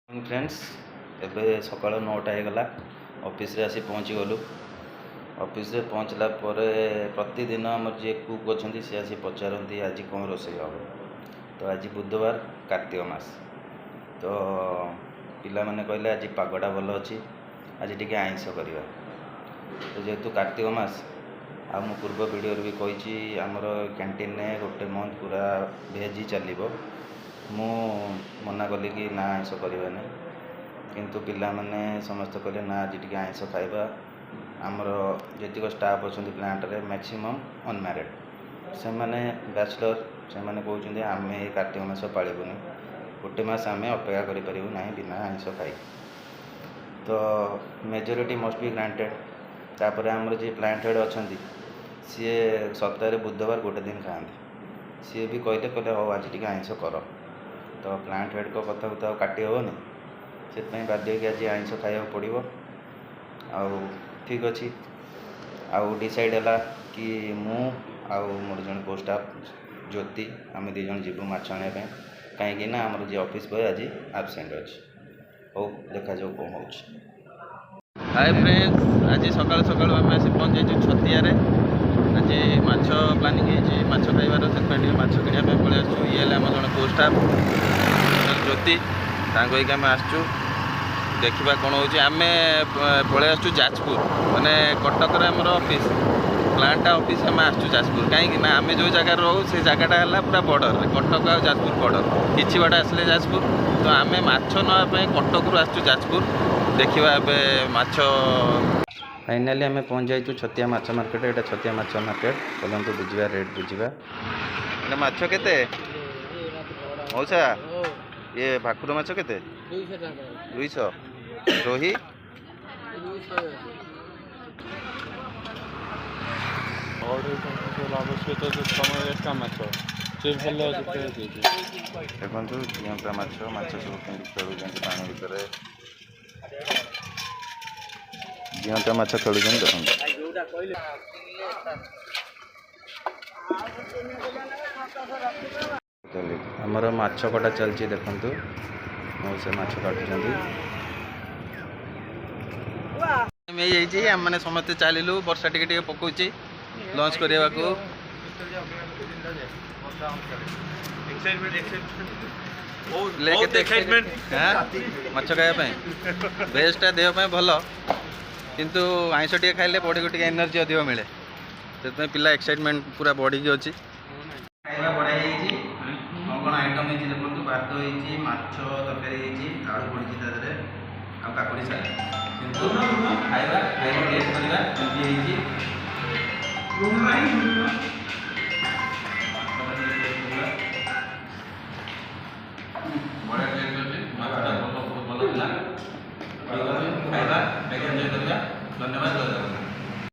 Friends एबे सकाल 9टा होगला office रे आसी पहुँची गलु ऑफिस रे पहुँचला प्रतिदिन आम जी कुक अच्छा सी आसी पचारती आज कौन रोसे हम तो आज बुधवार कार्तिक मास तो पिला माने कहले आज पागटा भल अच्छी आज टी आइंस करवा तो जेहेतु कार्तिक मास आ मु पूर्व वीडियो भी कही आमर कैंटीन ने गोटे मंथ पूरा भेज ही चलो मु मना कली कि ना आइंस करवा नहीं किंतु पिला माने समस्त कहले ना आज टी आइंस खाइबा आमर जीतक स्टाफ अच्छा प्लांट रे मैक्सिमम अनमैरिड से मैंने बैचलर से मैंने कहते आम ये कार्तिक मास पालुनि गोटे मस आम अपेक्षा करूँ ना बिना आइंस खाई तो मेजोरिटी मस्ट बी ग्रांटेड तापर आमर जी प्लांट हेड अच्छा सी सप्ताह बुधवार गोटे दिन खाते सी भी कहले हाँ आज टी आइंस कर तो प्लांट हेड को कथा तो काटी हेनी से बाध्य कि आज आइंस खाया पड़ो आउ ठीक अच्छे आउ डिसाइड है कि मु आउ मोर जन को स्टाफ ज्योति आम दीज जीवु माछ आने कहीं आमर जी ऑफिस बॉय आज आबसेंट अच्छे हो देखा जाऊ कौन हो। हाय फ्रेंड्स आज सकाल सकाल आम आसी पहुँच जाइए छतिया आज माछ प्लानिंग है माछ खाइबार से माछ किणा पलि आसु ये आम जन को स्टाफ ज्योति होकर आम आसचु देखा कौन हो पलि आसचु जाजपुर माने कटक आमर ऑफिस प्लांटा ऑफिस आम आसचु जाजपुर कहीं आम जो जगार रो से जगटा है पूरा बॉर्डर कटक आ जाजपुर बॉर्डर किसी बाट आसले जाजपुर तो आम माछ नापी कटक रू आसचु जाजपुर देखा माछ फाइनाली आम पहुँच जाइए छतिया माछ मार्केट ये छतिया माछ मार्केट चलते बुझा रेट बुझा माछ केते मौसा ये भाकुर माछ केते 200 रोही देखो जीवंता माछ माछ सब खेलुं पानी भितर जीवंता माछ खेलुं देखो आमर माछ कटा चलती देखु से माछ काटुंट मैंने समस्ते चलू वर्षा टे पकाउची लंच करने को माछ खायापी बेस्ट देहपाई भल किंतु आइंस टे खाइले बॉडी को एनर्जी अधिक मिले से पिला एक्साइटमेंट पूरा बढ़ी अच्छी खाଇବା बढ़ाई कौन आइटम है देखो भात हो माछ तरकारी आलू पड़ी तादे आ काकुड़ी साला किंतु खाଇବା टेस्ट करवा